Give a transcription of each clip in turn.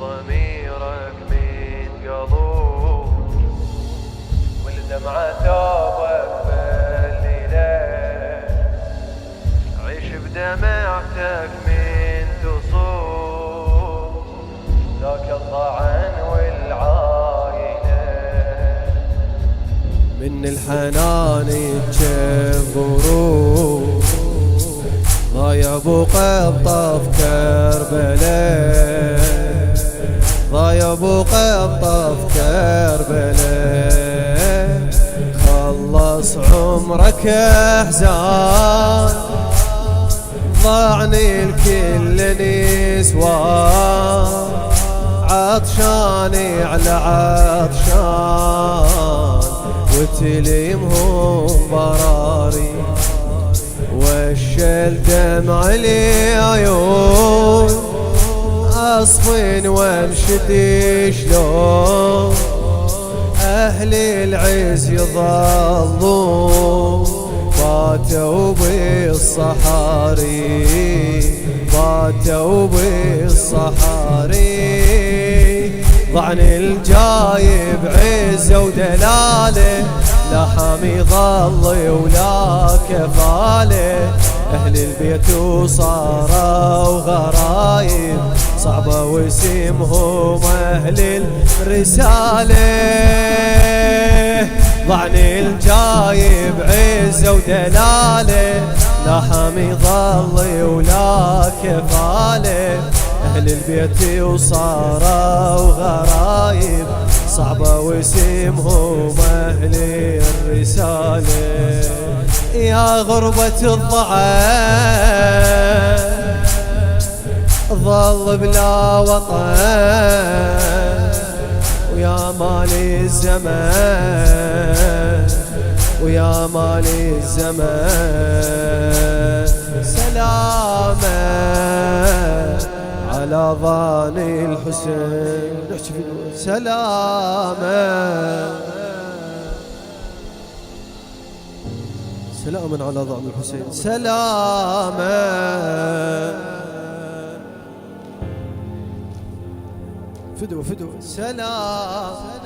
ضميرك من قلوب والدمعة ثوبك بالليلة عيش بدمعتك من تصوب ذاك الضعن والعايلة من الحنان يتشف غروب ضايع ابو قبطة في كربلاء ضايع ابو قبطة في كربلاء خلص عمرك احزان ضاعني الكل نسوان عطشاني على عطشان وتليمهم براري وشل دمع العيون اصفن وامشي شلون اهل العز يظلون باتوا بالصحاري باتوا بالصحاري ضعن الجايب عزه ودلاله لا حامي ظل ولا كفاله أهل البيت وصاروا غرايب صعبة واسمهم أهل الرسالة ضعن الجايب عزة ودلالة لا حامي ظل ولا كفاله أهل البيت وصاروا غرايب صعبة واسمهم أهل الرسالة يا غربة الضعن ظل بلا وطن ويا مالي الزمان ويا مالي الزمان سلامة على ظاني الحسين سلامة سلاما على ظان الحسين سلاما فدوة فدوة سلام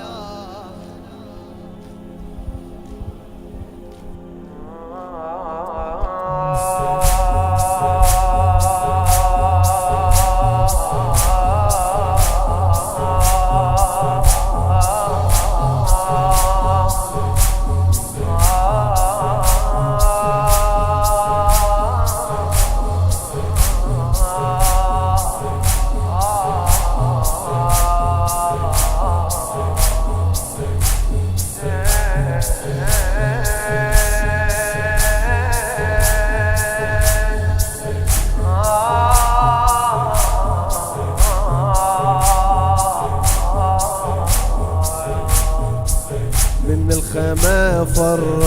الخما فرن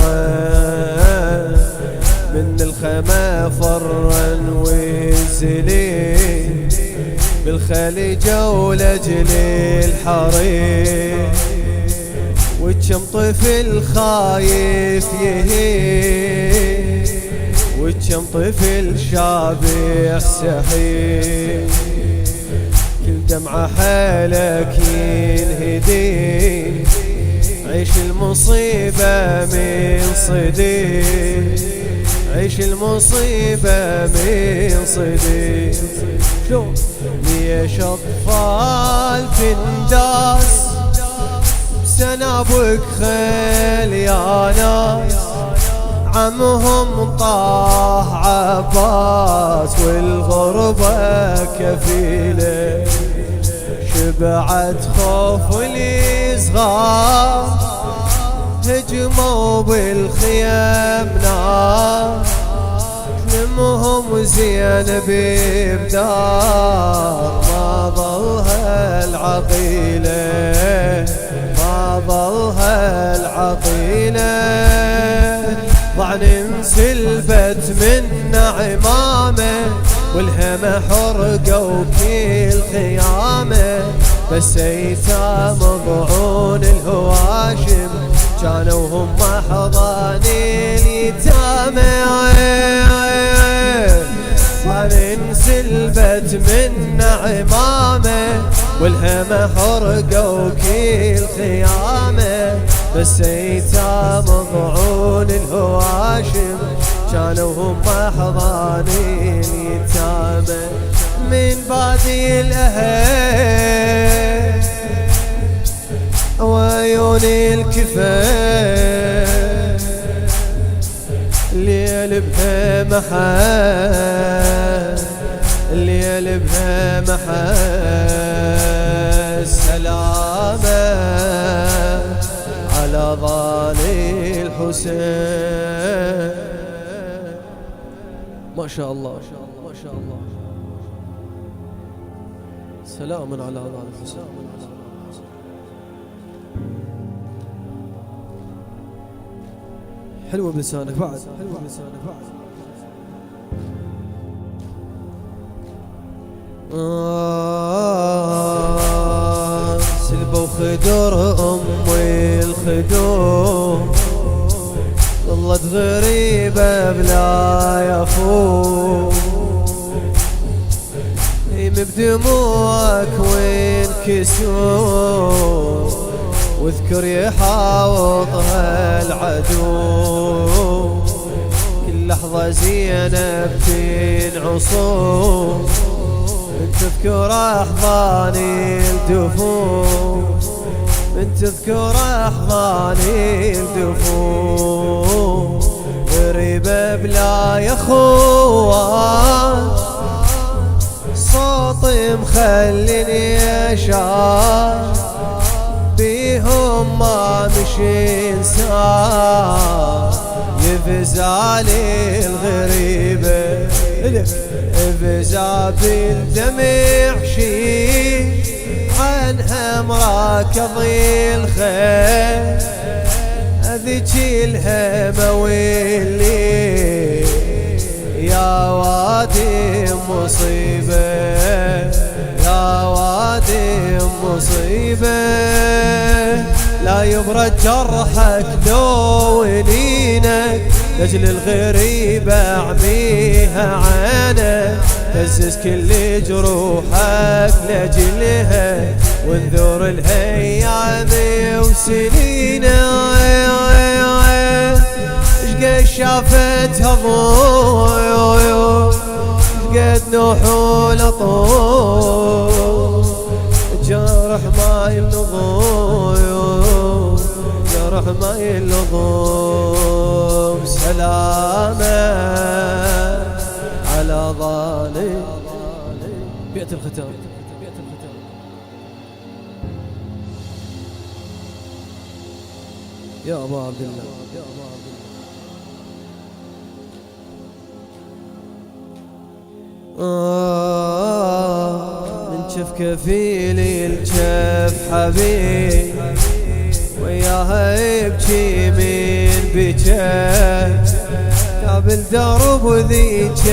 من الخما فرن وينزلي بالخليج ولجل الحريق وكم طفل خايف يهيب وكم طفل شابح سحيب كل دمعة حالك ينهدي عيش المصيبة من صديق عيش المصيبة من صديق ليش أطفال تنداس سنابك خيل يا ناس عمهم طاح عباس والغربة كفيلة شبعت خوف الصغار هجموا بالخيام نار نمهم زينب بدار ما ظلها العقيلة ما ظلها العقيلة ضعن انسلبت من عمامه والهمة حرقوا كل خيامه بس ايتام ضعون الهواشم كانوا هم حضان اليتامى صار انسلبت من عمامه والهمة حرقوا كل خيامه، بس ايتام ضعون الهواشم كانوا هم احضان اليتامى. من بادي الاهل وعيون الكفاح، الليل بها محال، الليل بها محال. سلامة على ظالي الحسين. ما شاء الله ما شاء الله. سلام على ظالي الحسين. حلوة بلسانك بعد، حلوة بلسانك بعد. سلبوا خدر أمي الخدوم، ظلت غريبة بلا يفوق. بدموعك وانكسور، واذكر يحاوطها العدو. كل لحظة زينب تنعصور، تذكر أحضاني الدفوع، تذكر أحضاني الدفوع. غريبة بلا يخوان، صوتي مخليني أشعر بيهم ما مشي إنسان. يفزع لي الغريبة، يفزع بالدمع شي عنها مراكض الخير. هذيك الهمة واللي يا وادي مصيبة، يا وادي مصيبة. لا يبرد جرحك لو لينك، لجل الغريبة اعميها عينك. هزز كل جروحك لجلها، وانذر الأيام وسنينها. شقد شافتها ضوء، شقد نحول طول. جرح ما يلضوم، جرح ما يلضوم. سلامة على ظالم. بيئة الختام، بيئة الختام. يا أبا عبد الله، يا أبا عبد الله. من شف كفيلي الجف حبيب، وياها يبكي من بجاه. قابل درب ذيك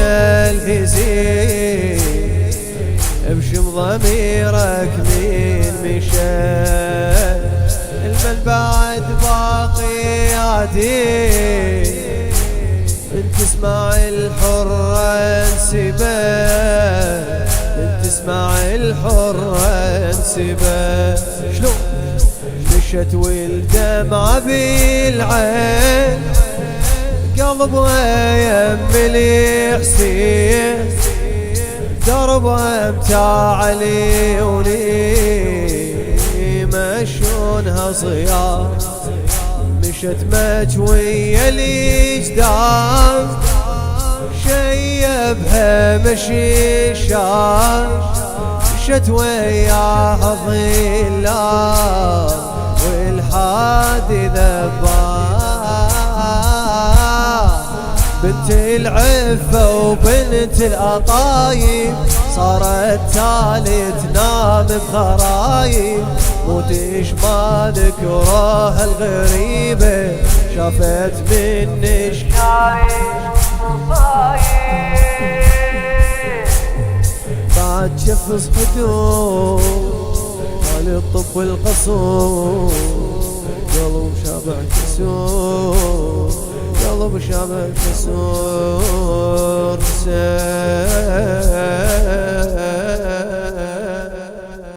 الهزيل، ابشم ضميرك من مشاه. المن بعد باقي عديد، من تسمع الحرة انسباه، من تسمع الحرة انسباه. شلون مشت والدمع بالعين، قلبها يم الحسين. دربها متاع ليوني، مشونها صيام. مشت مجوية الإجدام، شيبها مشي شام. مشت وياها ظلام، والحادي ذبان. بنت العفة وبنت الأطايب، صارت تالي تنام بخرايب. موتيش ما ذكراها الغريبة، شافت مني شايف مصايب. بعد شفص حدود مال الطب القصور، قلب شابع كسور، قلب شابع كسور.